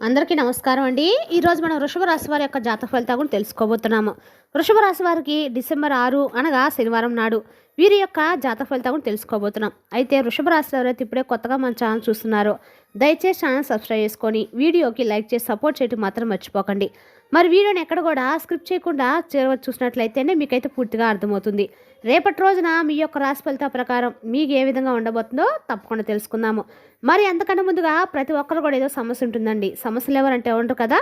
అందరికీ నమస్కారం అండి. ఈరోజు మనం వృషభ రాశి వారి యొక్క జాతక ఫలితాలు కూడా తెలుసుకోబోతున్నాము. వృషభ రాశి వారికి డిసెంబర్ 6 అనగా శనివారం నాడు వీరి యొక్క జాతక ఫలితాలు కూడా తెలుసుకోబోతున్నాం. అయితే వృషభ రాశి ఎవరైతే ఇప్పుడే కొత్తగా మన ఛానల్ చూస్తున్నారో దయచేసి ఛానల్ సబ్స్క్రైబ్ చేసుకొని వీడియోకి లైక్ చేసి సపోర్ట్ చేయడం మాత్రం మర్చిపోకండి. మరి వీడియోని ఎక్కడ కూడా స్క్రిప్ట్ చేయకుండా చివరి చూసినట్లయితేనే మీకైతే పూర్తిగా అర్థమవుతుంది. రేపటి రోజున మీ యొక్క రాశి ఫలితాల ప్రకారం మీకు ఏ విధంగా ఉండబోతుందో తప్పకుండా తెలుసుకుందాము. మరి అంతకన్నా ముందుగా ప్రతి ఒక్కరు కూడా ఏదో సమస్య ఉంటుందండి. సమస్యలు ఎవరంటే ఉండరు కదా,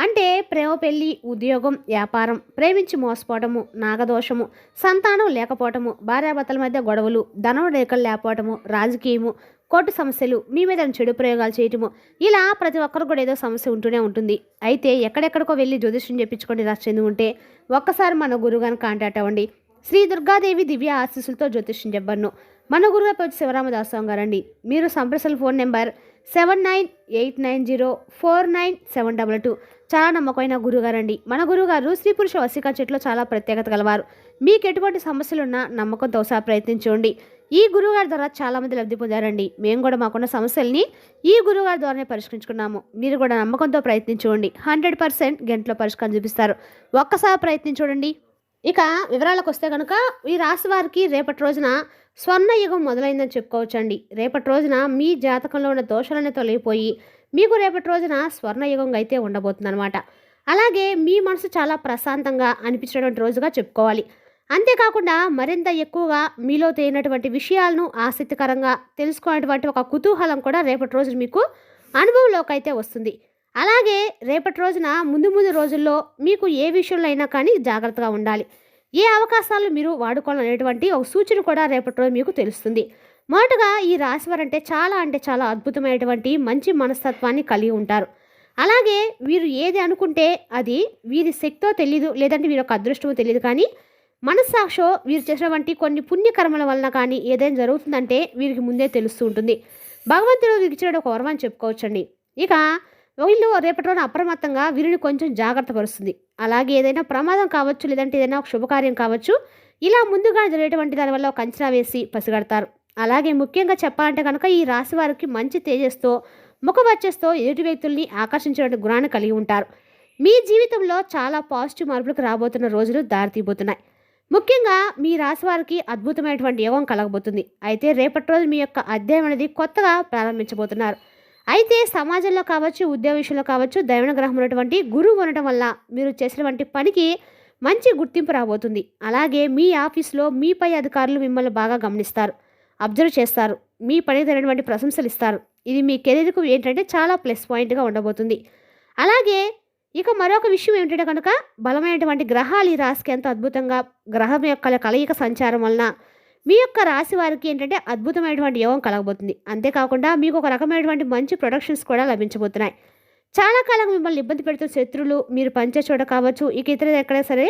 అంటే ప్రేమ, పెళ్లి, ఉద్యోగం, వ్యాపారం, ప్రేమించి మోసపోవటము, నాగదోషము, సంతానం లేకపోవటము, భార్యాభర్తల మధ్య గొడవలు, ధనం రేఖలు లేకపోవటము, రాజకీయము, కోర్టు సమస్యలు, మీ మీద చెడు ప్రయోగాలు చేయటము, ఇలా ప్రతి ఒక్కరు కూడా ఏదో సమస్య ఉంటూనే ఉంటుంది. అయితే ఎక్కడెక్కడికో వెళ్ళి జ్యోతిష్యం చెప్పించుకొని రాసి చెంది ఉంటే ఒక్కసారి మన గురువుగారిని కాంటాక్ట్ అవ్వండి. శ్రీ దుర్గాదేవి దివ్య ఆశీస్సులతో జ్యోతిష్యం చెప్పను. మన గురువు పేరు శివరామదాసం గారండి. మీరు సంప్రసల ఫోన్ నెంబర్ 7989049722. చాలా నమ్మకమైన గురుగారండి. మన గురుగారు స్త్రీ పురుష వశీకరణ చెట్లో చాలా ప్రత్యేకత గలవారు. మీకు ఎటువంటి సమస్యలున్నా నమ్మకంతో ఒకసారి ప్రయత్నించండి. ఈ గురువుగారి ద్వారా చాలామంది లబ్ధి పొందారండి. మేము కూడా మాకున్న సమస్యల్ని ఈ గురువుగారి ద్వారానే పరిష్కరించుకున్నాము. మీరు కూడా నమ్మకంతో ప్రయత్నించండి. 100% గంటలో పరిష్కారం చూపిస్తారు. ఒక్కసారి ప్రయత్నించండి. ఇక వివరాలకు వస్తే కనుక ఈ రాశి వారికి రేపటి రోజున స్వర్ణయుగం మొదలైందని చెప్పుకోవచ్చండి. రేపటి రోజున మీ జాతకంలో ఉన్న దోషాలన్నీ తొలగిపోయి మీకు రేపటి రోజున స్వర్ణయుగం అయితే ఉండబోతుందన్నమాట. అలాగే మీ మనసు చాలా ప్రశాంతంగా అనిపించినటువంటి రోజుగా చెప్పుకోవాలి. అంతేకాకుండా మరింత ఎక్కువగా మీలో తేలినటువంటి విషయాలను ఆసక్తికరంగా తెలుసుకునేటువంటి ఒక కుతూహలం కూడా రేపటి రోజున మీకు అనుభవంలోకి అయితే వస్తుంది. అలాగే రేపటి రోజున ముందు రోజుల్లో మీకు ఏ విషయంలో అయినా కానీ జాగ్రత్తగా ఉండాలి. ఏ అవకాశాలు మీరు వాడుకోవాలనేటువంటి ఒక సూచన కూడా రేపటి రోజు మీకు తెలుస్తుంది. మొదటగా ఈ రాశివారు అంటే చాలా అద్భుతమైనటువంటి మంచి మనస్తత్వాన్ని కలిగి ఉంటారు. అలాగే వీరు ఏది అనుకుంటే అది వీరి శక్తో తెలియదు, లేదంటే వీరి యొక్క అదృష్టమో తెలియదు, కానీ మనస్సాక్షో వీరు చేసినటువంటి కొన్ని పుణ్యకర్మల వలన కానీ ఏదైనా జరుగుతుందంటే వీరికి ముందే తెలుస్తూ ఉంటుంది. భగవంతుడు వీరికి ఇచ్చిన ఒక వరం అని చెప్పుకోవచ్చండి. ఇక వీళ్ళు రేపటి రోజున అప్రమత్తంగా వీరిని కొంచెం జాగ్రత్త పరుస్తుంది. అలాగే ఏదైనా ప్రమాదం కావచ్చు, లేదంటే ఏదైనా ఒక శుభకార్యం కావచ్చు, ఇలా ముందుగా జరిగేటువంటి దానివల్ల ఒక అంచనా వేసి పసిగడతారు. అలాగే ముఖ్యంగా చెప్పాలంటే కనుక ఈ రాశి వారికి మంచి తేజస్తో, ముఖవచ్చస్తో ఎదుటి వ్యక్తుల్ని ఆకర్షించేటువంటి గుణాన్ని కలిగి ఉంటారు. మీ జీవితంలో చాలా పాజిటివ్ మార్పులకు రాబోతున్న రోజులు దారితీయబోతున్నాయి. ముఖ్యంగా మీ రాశి వారికి అద్భుతమైనటువంటి యోగం కలగబోతుంది. అయితే రేపటి రోజు మీ యొక్క అధ్యాయం అనేది కొత్తగా ప్రారంభించబోతున్నారు. అయితే సమాజంలో కావచ్చు, ఉద్యోగ విషయంలో కావచ్చు, దైవ గ్రహం ఉన్నటువంటి గురువు ఉండటం వల్ల మీరు చేసినటువంటి పనికి మంచి గుర్తింపు రాబోతుంది. అలాగే మీ ఆఫీస్లో మీ పై అధికారులు మిమ్మల్ని బాగా గమనిస్తారు, అబ్జర్వ్ చేస్తారు, మీ పనికి తగినటువంటి ప్రశంసలు ఇస్తారు. ఇది మీ కెరీర్కు ఏంటంటే చాలా ప్లస్ పాయింట్గా ఉండబోతుంది. అలాగే ఇక మరొక విషయం ఏమిటంటే కనుక బలమైనటువంటి గ్రహాలు ఈ రాశికి ఎంతో అద్భుతంగా గ్రహం యొక్క కలయిక సంచారం వలన మీ యొక్క రాశి వారికి ఏంటంటే అద్భుతమైనటువంటి యోగం కలగబోతుంది. అంతేకాకుండా మీకు ఒక రకమైనటువంటి మంచి ప్రొడక్షన్స్ కూడా లభించబోతున్నాయి. చాలా కాలంగా మిమ్మల్ని ఇబ్బంది పెడుతున్న శత్రువులు మీరు పనిచే చోట కావచ్చు, ఇక ఇతర ఎక్కడైనా సరే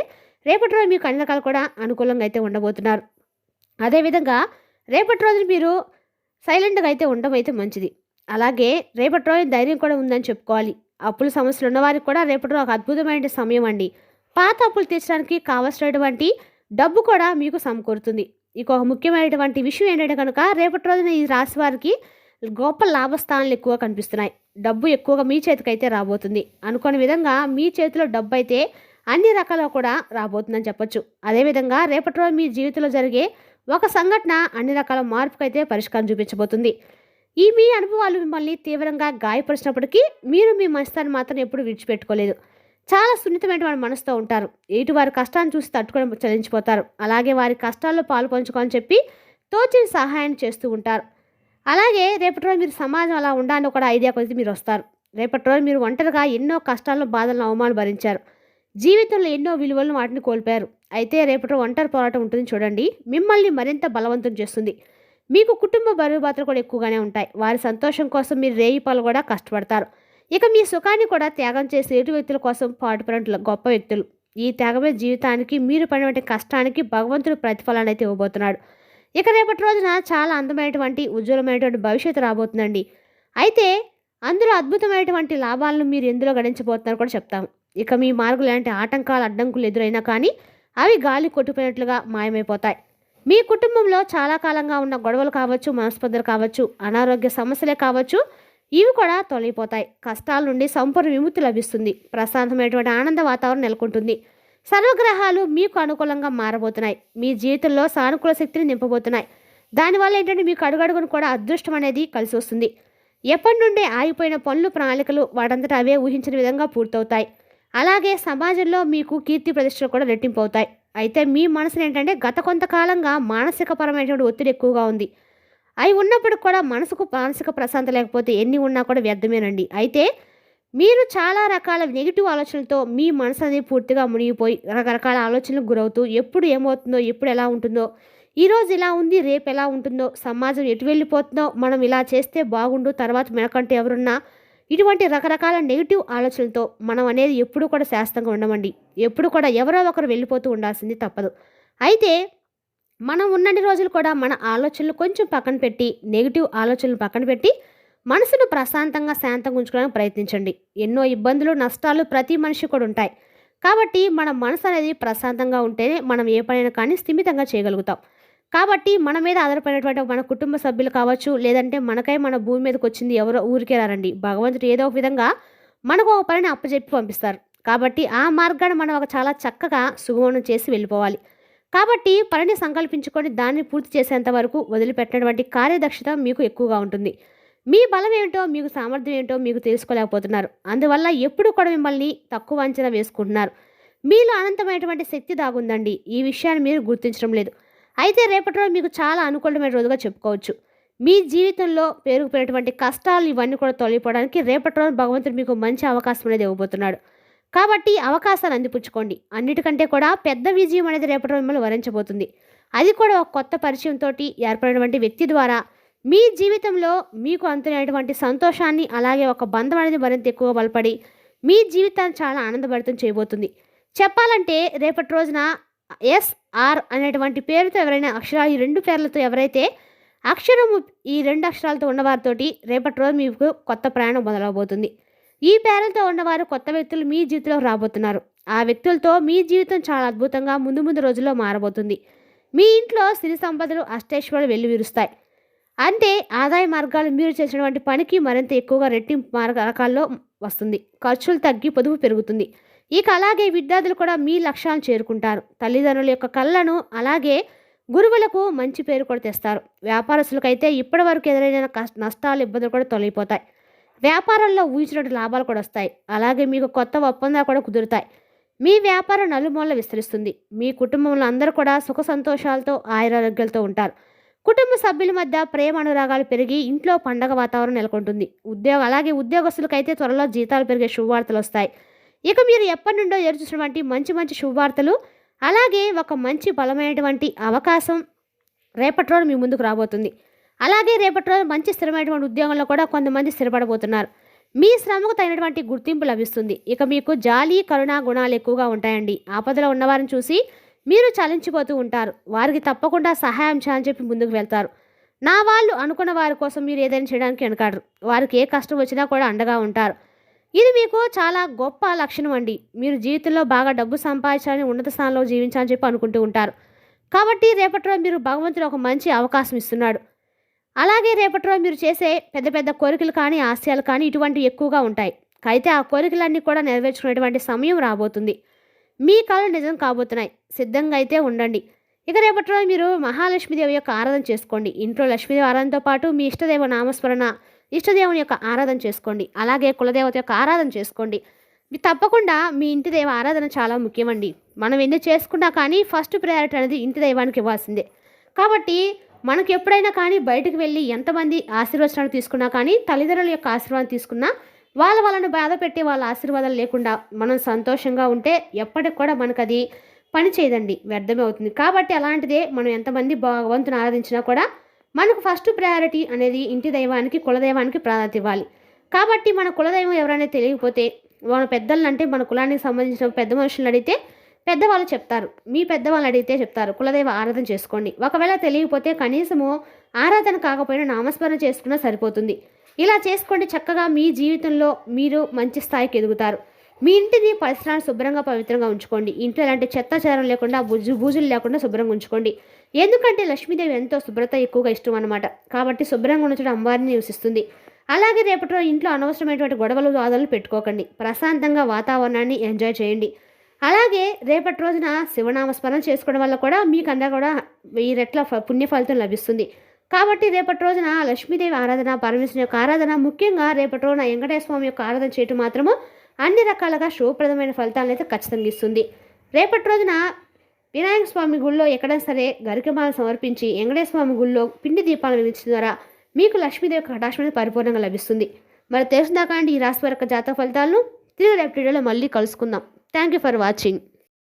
రేపటి రోజు మీకు అన్ని రకాలు కూడా అనుకూలంగా అయితే ఉండబోతున్నారు. అదేవిధంగా రేపటి రోజు మీరు సైలెంట్గా అయితే ఉండడం అయితే మంచిది. అలాగే రేపటి రోజు ధైర్యం కూడా ఉందని చెప్పుకోవాలి. అప్పుల సమస్యలు ఉన్నవారికి కూడా రేపటి రోజు ఒక అద్భుతమైన సమయం అండి. పాత అప్పులు తీర్చడానికి కావలసినటువంటి డబ్బు కూడా మీకు సమకూరుతుంది. ఇక ఒక ముఖ్యమైనటువంటి విషయం ఏంటంటే కనుక రేపటి రోజున ఈ రాశి వారికి గొప్ప లాభస్థానాలు ఎక్కువ కనిపిస్తున్నాయి. డబ్బు ఎక్కువగా మీ చేతికి అయితే రాబోతుంది. అనుకోని విధంగా మీ చేతిలో డబ్బు అయితే అన్ని రకాలుగా కూడా రాబోతుందని చెప్పొచ్చు. అదేవిధంగా రేపటి రోజు మీ జీవితంలో జరిగే ఒక సంఘటన అన్ని రకాల మార్పుకైతే పరిష్కారం చూపించబోతుంది. ఈ మీ అనుభవాలు మిమ్మల్ని తీవ్రంగా గాయపరిచినప్పటికీ మీరు మీ మనస్తాన్ని మాత్రం ఎప్పుడు విడిచిపెట్టుకోలేదు. చాలా సున్నితమైనటువంటి మనసుతో ఉంటారు. ఎటు వారి కష్టాన్ని చూసి తట్టుకొని చలించిపోతారు. అలాగే వారి కష్టాల్లో పాలు పంచుకోవాలని చెప్పి తోచిన సహాయాన్ని చేస్తూ ఉంటారు. అలాగే రేపటి రోజు మీరు సమాజం అలా ఉండాలని ఒక ఐడియా కొద్ది మీరు వస్తారు. రేపటి రోజు మీరు ఒంటరిగా ఎన్నో కష్టాలను, బాధలను, అవమానాలు భరించారు. జీవితంలో ఎన్నో విలువలను వాటిని కోల్పోయారు. అయితే రేపటి రోజు ఒంటరి పోరాటం ఉంటుంది చూడండి, మిమ్మల్ని మరింత బలవంతం చేస్తుంది. మీకు కుటుంబ బరువుబాతులు కూడా ఎక్కువగానే ఉంటాయి. వారి సంతోషం కోసం మీరు రేయిపాలు కూడా కష్టపడతారు. ఇక మీ సుఖాన్ని కూడా త్యాగం చేసే ఎటు వ్యక్తుల కోసం పాటుపడిన గొప్ప వ్యక్తులు. ఈ త్యాగమే జీవితానికి మీరు పడినటువంటి కష్టానికి భగవంతుడు ప్రతిఫలాన్ని అయితే ఇవ్వబోతున్నాడు. ఇక రేపటి రోజున చాలా అందమైనటువంటి ఉజ్వలమైనటువంటి భవిష్యత్తు రాబోతుందండి. అయితే అందులో అద్భుతమైనటువంటి లాభాలను మీరు ఎందులో గణించబోతున్నారు కూడా చెప్తాము. ఇక మీ మార్గంలో ఎలాంటి ఆటంకాలు, అడ్డంకులు ఎదురైనా కానీ అవి గాలి కొట్టుకుపోయినట్లుగా మాయమైపోతాయి. మీ కుటుంబంలో చాలా కాలంగా ఉన్న గొడవలు కావచ్చు, మనస్పర్ధలు కావచ్చు, అనారోగ్య సమస్యలే కావచ్చు, ఇవి కూడా తొలగిపోతాయి. కష్టాల నుండి సంపూర్ణ విముక్తి లభిస్తుంది. ప్రశాంతమైనటువంటి ఆనంద వాతావరణం నెలకొంటుంది. సర్వగ్రహాలు మీకు అనుకూలంగా మారబోతున్నాయి. మీ జీవితంలో సానుకూల శక్తిని నింపబోతున్నాయి. దానివల్ల ఏంటంటే మీకు అడుగడుగును కూడా అదృష్టం అనేది కలిసి వస్తుంది. ఎప్పటి నుండి ఆగిపోయిన పనులు ప్రణాళికలు వాటంతట అవే ఊహించిన విధంగా పూర్తవుతాయి. అలాగే సమాజంలో మీకు కీర్తి ప్రతిష్టలు కూడా రెట్టింపు అవుతాయి. అయితే మీ మనసుని ఏంటంటే గత కొంతకాలంగా మానసికపరమైనటువంటి ఒత్తిడి ఎక్కువగా ఉంది. అవి ఉన్నప్పుడు కూడా మనసుకు మానసిక ప్రశాంతత లేకపోతే ఎన్ని ఉన్నా కూడా వ్యర్థమేనండి. అయితే మీరు చాలా రకాల నెగిటివ్ ఆలోచనలతో మీ మనసు అనేది పూర్తిగా మునిగిపోయి రకరకాల ఆలోచనలకు గురవుతూ ఎప్పుడు ఏమవుతుందో, ఎప్పుడు ఎలా ఉంటుందో, ఈరోజు ఇలా ఉంది రేపు ఎలా ఉంటుందో, సమాజం ఎటు వెళ్ళిపోతుందో, మనం ఇలా చేస్తే బాగుండు, తర్వాత మనకంటే ఎవరున్నా, ఇటువంటి రకరకాల నెగిటివ్ ఆలోచనలతో మనం అనేది ఎప్పుడు కూడా శాశ్వతంగా ఉండమండి. ఎప్పుడు కూడా ఎవరో ఒకరు వెళ్ళిపోతూ ఉండాల్సింది తప్పదు. అయితే మనం ఉన్నన్ని రోజులు కూడా మన ఆలోచనలు కొంచెం పక్కన పెట్టి, నెగిటివ్ ఆలోచనలు పక్కన పెట్టి మనసును ప్రశాంతంగా శాంతంగా ఉంచుకోవడానికి ప్రయత్నించండి. ఎన్నో ఇబ్బందులు నష్టాలు ప్రతి మనిషి కూడా ఉంటాయి. కాబట్టి మన మనసు అనేది ప్రశాంతంగా ఉంటేనే మనం ఏ పనైనా కానీ స్థిమితంగా చేయగలుగుతాం. కాబట్టి మన మీద ఆధారపడినటువంటి మన కుటుంబ సభ్యులు కావచ్చు, లేదంటే మనకై మన భూమి మీదకి వచ్చింది ఎవరో ఊరికే రారండి. భగవంతుడు ఏదో ఒక విధంగా మనకు ఒక పనిని అప్పచెప్పి పంపిస్తారు. కాబట్టి ఆ మార్గాన్ని మనం ఒక చాలా చక్కగా సుగమనం చేసి వెళ్ళిపోవాలి. కాబట్టి పనిని సంకల్పించుకొని దాన్ని పూర్తి చేసేంత వరకు వదిలిపెట్టినటువంటి కార్యదక్షత మీకు ఎక్కువగా ఉంటుంది. మీ బలం ఏమిటో, మీకు సామర్థ్యం ఏంటో మీకు తెలుసుకోలేకపోతున్నారు. అందువల్ల ఎప్పుడు కూడా మిమ్మల్ని తక్కువ అంచనా వేసుకుంటున్నారు. మీలో అనంతమైనటువంటి శక్తి దాగుందండి. ఈ విషయాన్ని మీరు గుర్తించడం లేదు. అయితే రేపటి రోజు మీకు చాలా అనుకూలమైన రోజుగా చెప్పుకోవచ్చు. మీ జీవితంలో పేరుకుపోయినటువంటి కష్టాలు ఇవన్నీ కూడా తొలగిపోవడానికి రేపటి రోజు భగవంతుడు మీకు మంచి అవకాశం అనేది ఇవ్వబోతున్నాడు. కాబట్టి అవకాశాన్ని అందిపుచ్చుకోండి. అన్నిటికంటే కూడా పెద్ద విజయం అనేది రేపటి రోజు మిమ్మల్ని వరించబోతుంది. అది కూడా ఒక కొత్త పరిచయంతో ఏర్పడినటువంటి వ్యక్తి ద్వారా మీ జీవితంలో మీకు అంతున్నటువంటి సంతోషాన్ని, అలాగే ఒక బంధం అనేది మరింత ఎక్కువ బలపడి మీ జీవితాన్ని చాలా ఆనందభరితం చేయబోతుంది. చెప్పాలంటే రేపటి రోజున ఎస్ఆర్ అనేటువంటి పేరుతో ఎవరైనా అక్షరాలు, ఈ 2 పేర్లతో ఎవరైతే అక్షరము ఈ 2 అక్షరాలతో ఉన్నవారితోటి రేపటి రోజు మీకు కొత్త ప్రయాణం మొదలవబోతుంది. ఈ పేర్లతో ఉన్నవారు కొత్త వ్యక్తులు మీ జీవితంలో రాబోతున్నారు. ఆ వ్యక్తులతో మీ జీవితం చాలా అద్భుతంగా ముందు ముందు రోజుల్లో మారబోతుంది. మీ ఇంట్లో సిరి సంపదలు అష్టైశ్వర్యాలు వెల్లివిరుస్తాయి. అంటే ఆదాయ మార్గాలు మీరు చేసినటువంటి పనికి మరింత ఎక్కువగా రెట్టింపు రకాల్లో వస్తుంది. ఖర్చులు తగ్గి పొదుపు పెరుగుతుంది. ఇక అలాగే విద్యార్థులు కూడా మీ లక్ష్యాలను చేరుకుంటారు. తల్లిదండ్రుల యొక్క కళ్ళను, అలాగే గురువులకు మంచి పేరు కూడా తెస్తారు. వ్యాపారస్తులకైతే ఇప్పటి వరకు ఎదురైన నష్టాలు, ఇబ్బందులు కూడా తొలగిపోతాయి. వ్యాపారంలో ఊహించినట్టు లాభాలు కూడా వస్తాయి. అలాగే మీకు కొత్త ఒప్పందాలు కూడా కుదురుతాయి. మీ వ్యాపారం నలుమూలలా విస్తరిస్తుంది. మీ కుటుంబంలో అందరూ కూడా సుఖ సంతోషాలతో, ఆయురారోగ్యాలతో ఉంటారు. కుటుంబ సభ్యుల మధ్య ప్రేమ అనురాగాలు పెరిగి ఇంట్లో పండగ వాతావరణం నెలకొంటుంది. అలాగే ఉద్యోగస్తులకైతే త్వరలో జీతాలు పెరిగే శుభవార్తలు వస్తాయి. ఇక మీరు ఎప్పటి నుండో ఎదురుచూసినటువంటి మంచి మంచి శుభవార్తలు, అలాగే ఒక మంచి బలమైనటువంటి అవకాశం రేపటి రోజు మీ ముందుకు రాబోతుంది. అలాగే రేపటి రోజు మంచి స్థిరమైనటువంటి ఉద్యోగంలో కూడా కొంతమంది స్థిరపడబోతున్నారు. మీ శ్రమకు తగినటువంటి గుర్తింపు లభిస్తుంది. ఇక మీకు జాలి, కరుణ గుణాలు ఎక్కువగా ఉంటాయండి. ఆపదలో ఉన్నవారిని చూసి మీరు చలించిపోతూ ఉంటారు. వారికి తప్పకుండా సహాయం చేయాలని చెప్పి ముందుకు వెళ్తారు. నా వాళ్ళు అనుకున్న వారి కోసం మీరు ఏదైనా చేయడానికి వెనకాడరు. వారికి ఏ కష్టం వచ్చినా కూడా అండగా ఉంటారు. ఇది మీకు చాలా గొప్ప లక్షణం అండి. మీరు జీవితంలో బాగా డబ్బు సంపాదించాలని, ఉన్నత స్థానంలో జీవించాలని చెప్పి అనుకుంటూ ఉంటారు. కాబట్టి రేపటి రోజు మీరు భగవంతుడు ఒక మంచి అవకాశం ఇస్తున్నాడు. అలాగే రేపటి రోజు మీరు చేసే పెద్ద పెద్ద కోరికలు కానీ, ఆశయాలు కానీ ఇటువంటివి ఎక్కువగా ఉంటాయి. అయితే ఆ కోరికలన్నీ కూడా నెరవేర్చుకునేటువంటి సమయం రాబోతుంది. మీ కళలు నిజం కాబోతున్నాయి. సిద్ధంగా అయితే ఉండండి. ఇక రేపటి రోజు మీరు మహాలక్ష్మీదేవి యొక్క ఆరాధన చేసుకోండి. ఇంట్లో లక్ష్మీదేవి ఆరాధనతో పాటు మీ ఇష్టదేవ నామస్మరణ, ఇష్టదేవుని యొక్క ఆరాధన చేసుకోండి. అలాగే కులదేవత యొక్క ఆరాధన చేసుకోండి. తప్పకుండా మీ ఇంటి దైవ ఆరాధన చాలా ముఖ్యమండి. మనం ఎన్ని చేసుకున్నా కానీ ఫస్ట్ ప్రయారిటీ అనేది ఇంటి దైవానికి ఇవ్వాల్సిందే. కాబట్టి మనకు ఎప్పుడైనా కానీ బయటకు వెళ్ళి ఎంతమంది ఆశీర్వచనాలు తీసుకున్నా కానీ, తల్లిదండ్రుల యొక్క ఆశీర్వాదం తీసుకున్నా, వాళ్ళను బాధ పెట్టి వాళ్ళ ఆశీర్వాదాలు లేకుండా మనం సంతోషంగా ఉంటే ఎప్పటికి కూడా మనకు అది పని చేయదండి, వ్యర్థమే అవుతుంది. కాబట్టి అలాంటిదే మనం ఎంతమంది భగవంతుని ఆరాధించినా కూడా మనకు ఫస్ట్ ప్రయారిటీ అనేది ఇంటి దైవానికి, కులదైవానికి ప్రాధాన్యత ఇవ్వాలి. కాబట్టి మన కులదైవం ఎవరైనా తెలియకపోతే మన పెద్దలను, అంటే మన కులానికి సంబంధించిన పెద్ద మనుషులను అడిగితే పెద్దవాళ్ళు చెప్తారు. మీ పెద్దవాళ్ళు అడిగితే చెప్తారు కులదైవ ఆరాధన చేసుకోండి. ఒకవేళ తెలియకపోతే కనీసము ఆరాధన కాకపోయినా నామస్మరణ చేసుకున్నా సరిపోతుంది. ఇలా చేసుకోండి. చక్కగా మీ జీవితంలో మీరు మంచి స్థాయికి ఎదుగుతారు. మీ ఇంటిని, పరిసరాలను శుభ్రంగా పవిత్రంగా ఉంచుకోండి. ఇంట్లో ఎలాంటి చెత్త చెదారం లేకుండా, బూజులు లేకుండా శుభ్రంగా ఉంచుకోండి. ఎందుకంటే లక్ష్మీదేవి ఎంతో శుభ్రత ఎక్కువగా ఇష్టం అన్నమాట. కాబట్టి శుభ్రంగా ఉంచడం అమ్మవారిని నివసిస్తుంది. అలాగే రేపటి రోజు ఇంట్లో అనవసరమైనటువంటి గొడవలు వాదనలు పెట్టుకోకండి. ప్రశాంతంగా వాతావరణాన్ని ఎంజాయ్ చేయండి. అలాగే రేపటి రోజున శివనామస్మరణ చేసుకోవడం వల్ల కూడా మీకంతా కూడా 1000 రెట్ల పుణ్య ఫలితం లభిస్తుంది. కాబట్టి రేపటి రోజున లక్ష్మీదేవి ఆరాధన, పరమేశ్వరుని యొక్క ఆరాధన, ముఖ్యంగా రేపటి రోజున వెంకటేశ్వర స్వామి యొక్క ఆరాధన చేయటం మాత్రము అన్ని రకాలుగా శుభప్రదమైన ఫలితాలను అయితే ఖచ్చితంగా ఇస్తుంది. రేపటి రోజున వినాయక స్వామి గుళ్ళో ఎక్కడైనా సరే గరికమాలను సమర్పించి వెంకటేశ్వర స్వామి గుళ్ళో పిండి దీపాలను వెలిగించడం ద్వారా మీకు లక్ష్మీదేవి కటాక్షం అనేది పరిపూర్ణంగా లభిస్తుంది. మరి తెలిసిందాకా అండి ఈ రాశి వారి యొక్క జాతక ఫలితాలను తిరిగి రేపటి వీడియోలో మళ్ళీ కలుసుకుందాం. Thank you for watching.